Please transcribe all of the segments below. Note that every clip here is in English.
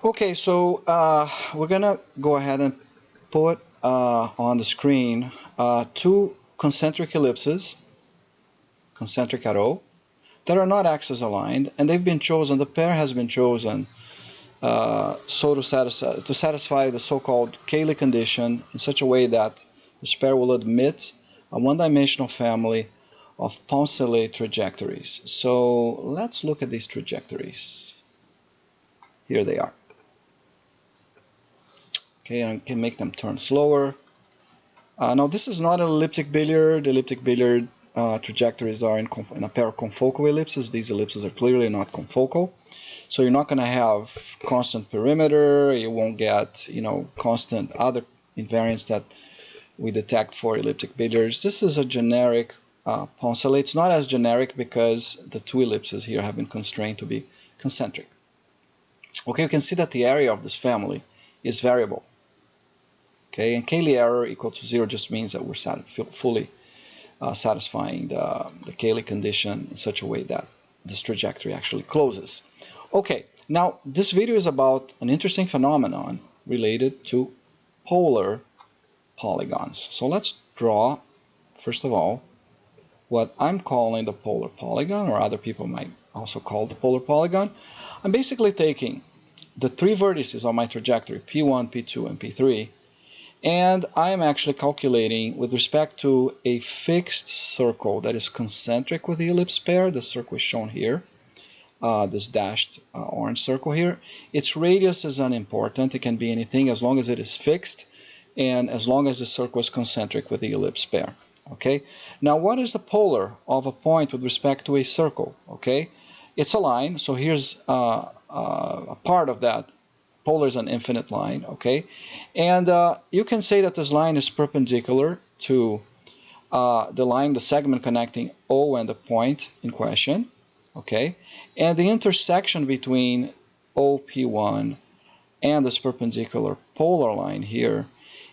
Okay, so we're gonna go ahead and put on the screen two concentric ellipses, concentric at O, that are not axis aligned, and they've been chosen. The pair has been chosen so to satisfy the so-called Cayley condition in such a way that this pair will admit a one-dimensional family of Poncelet trajectories. So let's look at these trajectories. Here they are. Okay, I can make them turn slower. Now this is not an elliptic billiard. Elliptic billiard trajectories are in a pair of confocal ellipses. These ellipses are clearly not confocal. So you're not going to have constant perimeter. You won't get, constant other invariants that we detect for elliptic billiards. This is a generic Poncelet. It's not as generic because the two ellipses here have been constrained to be concentric. Okay, you can see that the area of this family is variable. Okay, and Cayley error equal to 0 just means that we're fully satisfying the Cayley condition in such a way that this trajectory actually closes. Okay, now this video is about an interesting phenomenon related to polar polygons. So let's draw, first of all, what I'm calling the polar polygon, or other people might also call the polar polygon. I'm basically taking the three vertices on my trajectory, P1, P2, and P3, and I am actually calculating with respect to a fixed circle that is concentric with the ellipse pair. The circle is shown here, this dashed orange circle here. Its radius is unimportant. It can be anything as long as it is fixed and as long as the circle is concentric with the ellipse pair. Okay. Now, what is the polar of a point with respect to a circle? Okay, it's a line. So here's a part of that. Polar is an infinite line, okay? And you can say that this line is perpendicular to the segment connecting O and the point in question, okay? And the intersection between OP1 and this perpendicular polar line here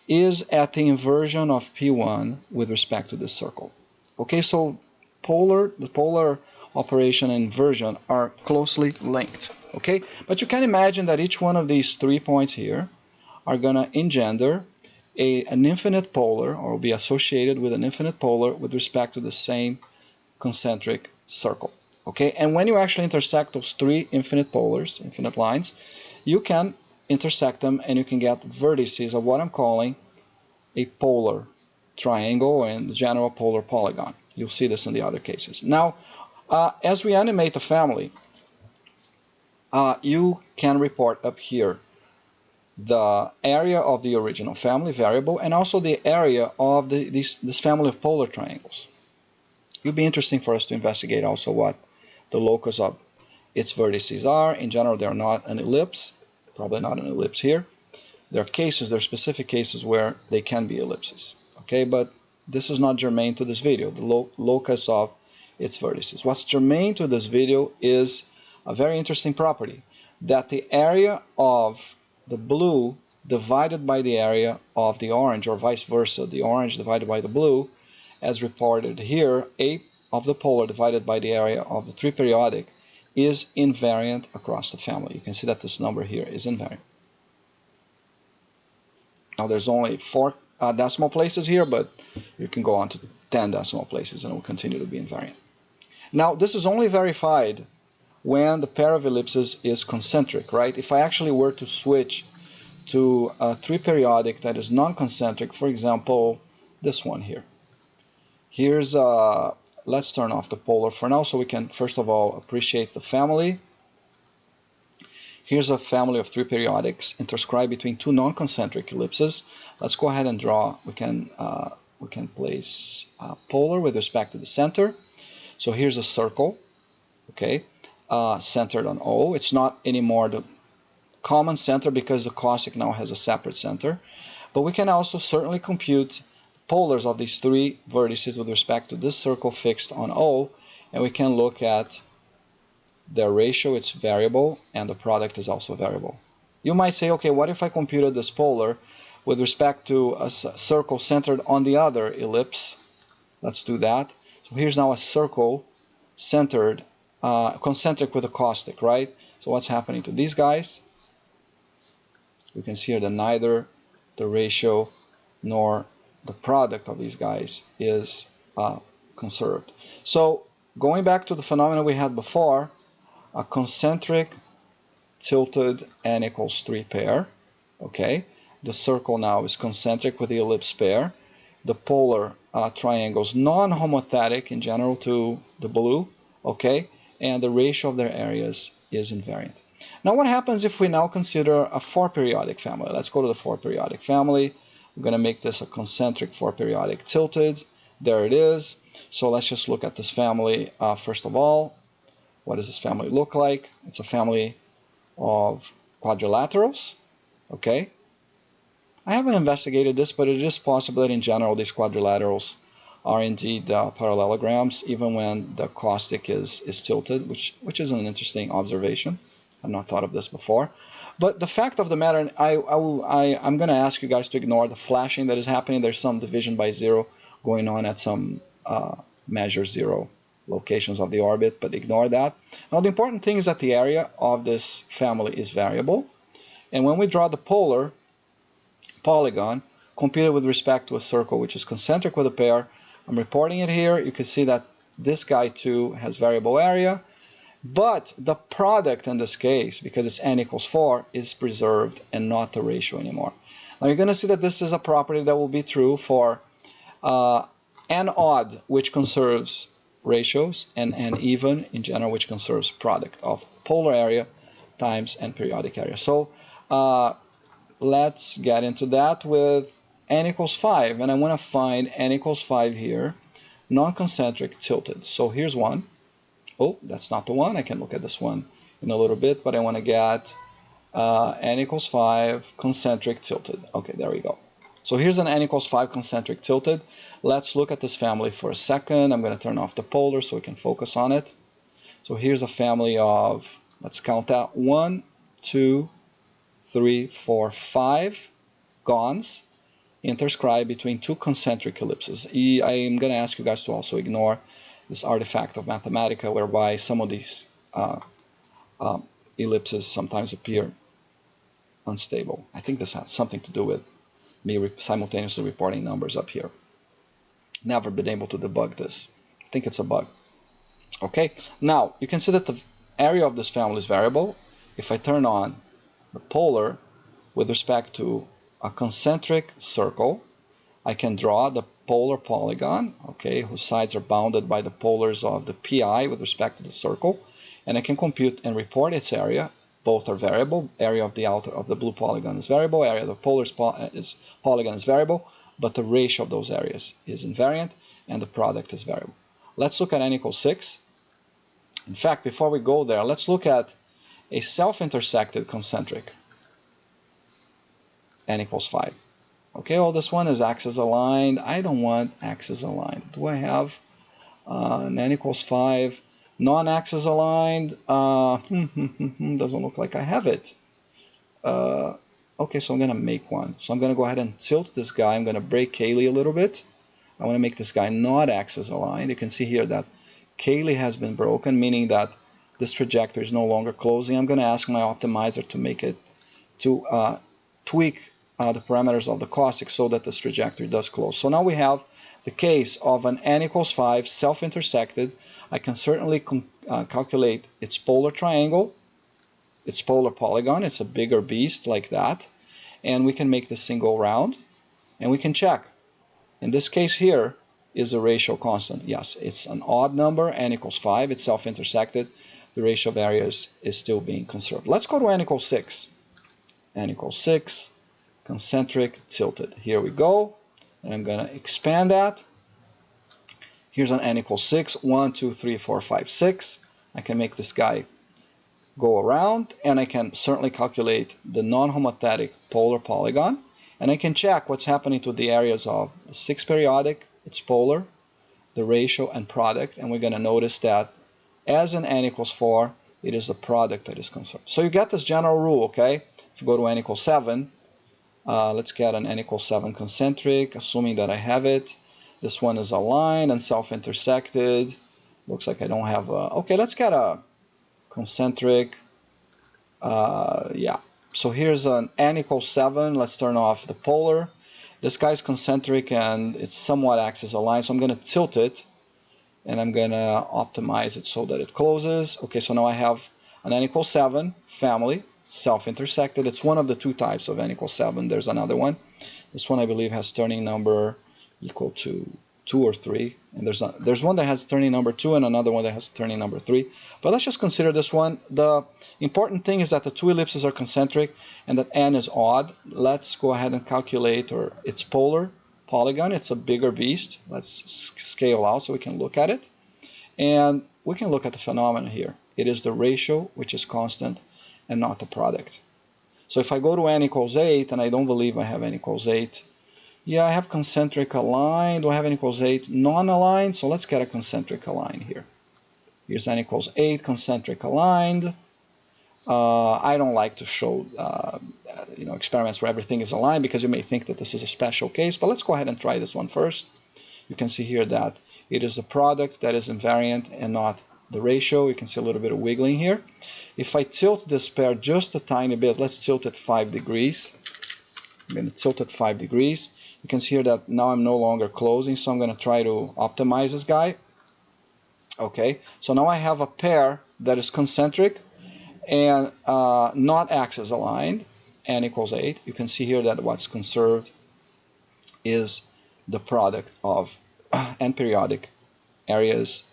is at the inversion of P1 with respect to this circle. Okay, so the polar operation and inversion are closely linked. Okay, but you can imagine that each one of these 3 points here are going to engender an infinite polar, or be associated with an infinite polar with respect to the same concentric circle. Okay, and when you actually intersect those three infinite polars, infinite lines, you can intersect them and you can get vertices of what I'm calling a polar triangle and the general polar polygon. You'll see this in the other cases. Now, as we animate the family, you can report up here the area of the original family variable and also the area of this family of polar triangles. It would be interesting for us to investigate also what the locus of its vertices are. In general, they're not an ellipse, probably not an ellipse here. There are specific cases where they can be ellipses. Okay, but this is not germane to this video, the locus of its vertices. What's germane to this video is a very interesting property, that the area of the blue divided by the area of the orange, or vice versa, the orange divided by the blue, as reported here, A of the polar divided by the area of the three periodic, is invariant across the family. You can see that this number here is invariant. Now there's only 4 decimal places here, but you can go on to 10 decimal places and it will continue to be invariant. Now this is only verified when the pair of ellipses is concentric, right? If I actually were to switch to a three periodic that is non-concentric, for example, this one here. Here's let's turn off the polar for now so we can first of all appreciate the family. Here's a family of three periodics interscribed between two non-concentric ellipses. Let's go ahead and draw. We can place polar with respect to the center. So here's a circle, okay, centered on O. It's not anymore the common center because the cosec now has a separate center. But we can also certainly compute polars of these three vertices with respect to this circle fixed on O, and we can look at their ratio. It's variable, and the product is also variable. You might say, okay, what if I computed this polar with respect to a circle centered on the other ellipse? Let's do that. So here's now a circle centered, concentric with a caustic, right? So what's happening to these guys? you can see here that neither the ratio nor the product of these guys is conserved. So going back to the phenomena we had before, a concentric tilted n equals 3 pair. Okay, the circle now is concentric with the ellipse pair. The polar triangles non-homothetic in general to the blue. Okay, and the ratio of their areas is invariant. Now what happens if we now consider a 4-periodic family? Let's go to the 4-periodic family. I'm going to make this a concentric 4-periodic tilted. There it is. So let's just look at this family first of all. What does this family look like? It's a family of quadrilaterals. Okay. I haven't investigated this, but it is possible that in general these quadrilaterals are indeed parallelograms, even when the caustic is tilted, which is an interesting observation. I've not thought of this before. But the fact of the matter, I'm going to ask you guys to ignore the flashing that is happening. There's some division by zero going on at some measure zero locations of the orbit, but ignore that. Now the important thing is that the area of this family is variable. And when we draw the polar polygon, computed with respect to a circle which is concentric with a pair, I'm reporting it here. You can see that this guy too has variable area. But the product in this case, because it's n equals 4, is preserved and not the ratio anymore. Now you're going to see that this is a property that will be true for n odd, which conserves ratios, and n even in general, which conserves product of polar area times n periodic area. So let's get into that with n equals 5. And I want to find n equals 5 here, non-concentric tilted. So here's one. Oh, that's not the one. I can look at this one in a little bit, but I want to get n equals 5 concentric tilted. Okay, there we go. So here's an n equals 5 concentric tilted. Let's look at this family for a second. I'm going to turn off the polar so we can focus on it. So here's a family of, let's count that, 1, 2, 3, 4, 5 gons interscribed between two concentric ellipses. I'm going to ask you guys to also ignore this artifact of Mathematica, whereby some of these ellipses sometimes appear unstable. I think this has something to do with me simultaneously reporting numbers up here. Never been able to debug this. I think it's a bug. Okay, now you can see that the area of this family is variable. If I turn on the polar with respect to a concentric circle, I can draw the polar polygon, okay, whose sides are bounded by the polars of the pi with respect to the circle, and I can compute and report its area. Both are variable. Area of the outer of the blue polygon is variable. Area of the polar polygon is variable, but the ratio of those areas is invariant, and the product is variable. Let's look at n equals 6. In fact, before we go there, let's look at a self-intersected concentric n equals 5. Okay, well, this one is axis aligned. I don't want axis aligned. Do I have an n equals 5 non-axis aligned? Doesn't look like I have it. Okay, so I'm going to make one. So I'm going to go ahead and tilt this guy. I'm going to break Cayley a little bit. I want to make this guy not axis aligned. You can see here that Cayley has been broken, meaning that this trajectory is no longer closing. I'm going to ask my optimizer to make it, to tweak the parameters of the caustic so that this trajectory does close. So now we have the case of an n equals 5 self-intersected. I can certainly calculate its polar triangle, its polar polygon. It's a bigger beast like that. And we can make this thing go round. And we can check. In this case here, is the ratio constant? Yes, it's an odd number, n equals 5. It's self-intersected. The ratio of areas is still being conserved. Let's go to n equals 6. N equals 6. Concentric tilted. Here we go, and I'm going to expand that. Here's an n equals 6. 1, 2, 3, 4, 5, 6. I can make this guy go around, and I can certainly calculate the non-homothetic polar polygon, and I can check what's happening to the areas of the 6 periodic, its polar, the ratio, and product, and we're going to notice that as an n equals 4, it is the product that is conserved. So you get this general rule, okay? If you go to n equals 7, let's get an n equals 7 concentric, assuming that I have it. This one is aligned and self-intersected. Looks like I don't have a... Okay, let's get a concentric. Yeah, So here's an n equals 7. Let's turn off the polar. This guy's concentric and it's somewhat axis aligned, so I'm going to tilt it and I'm going to optimize it so that it closes. Okay, so now I have an n equals 7 family, self-intersected. It's one of the two types of n equals 7. There's another one. This one I believe has turning number equal to 2 or 3, and there's one that has turning number 2 and another one that has turning number 3. But let's just consider this one. The important thing is that the two ellipses are concentric and that n is odd. Let's go ahead and calculate its polar polygon. It's a bigger beast. Let's scale out so we can look at it, and we can look at the phenomenon here. It is the ratio which is constant and not the product. So if I go to n equals 8, and I don't believe I have n equals 8, yeah, I have concentric aligned. Do I have n equals 8 non-aligned? So let's get a concentric aligned here. Here's n equals 8 concentric aligned. I don't like to show experiments where everything is aligned because you may think that this is a special case, but let's go ahead and try this one first. You can see here that it is a product that is invariant and not the ratio. You can see a little bit of wiggling here. If I tilt this pair just a tiny bit, let's tilt it 5 degrees. I'm going to tilt it 5 degrees. You can see here that now I'm no longer closing, so I'm going to try to optimize this guy. Okay, so now I have a pair that is concentric and not axis aligned, n equals 8. You can see here that what's conserved is the product of n-periodic areas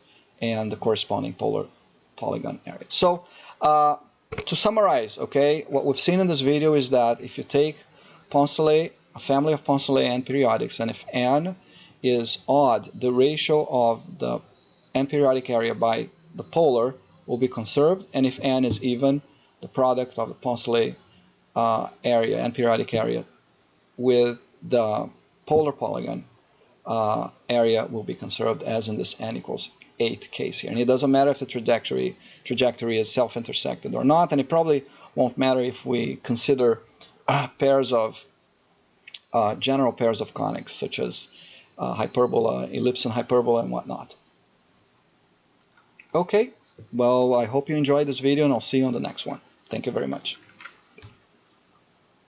and the corresponding polar polygon area. So to summarize, okay, what we've seen in this video is that if you take Poncelet, a family of Poncelet N-periodics, and if n is odd, the ratio of the n-periodic area by the polar will be conserved, and if n is even, the product of the Poncelet area, n-periodic area, with the polar polygon area will be conserved, as in this n equals 8 case here. And it doesn't matter if the trajectory is self-intersected or not, and it probably won't matter if we consider pairs of general pairs of conics, such as hyperbola, ellipse and hyperbola, and whatnot. Okay, well, I hope you enjoyed this video, and I'll see you on the next one. Thank you very much.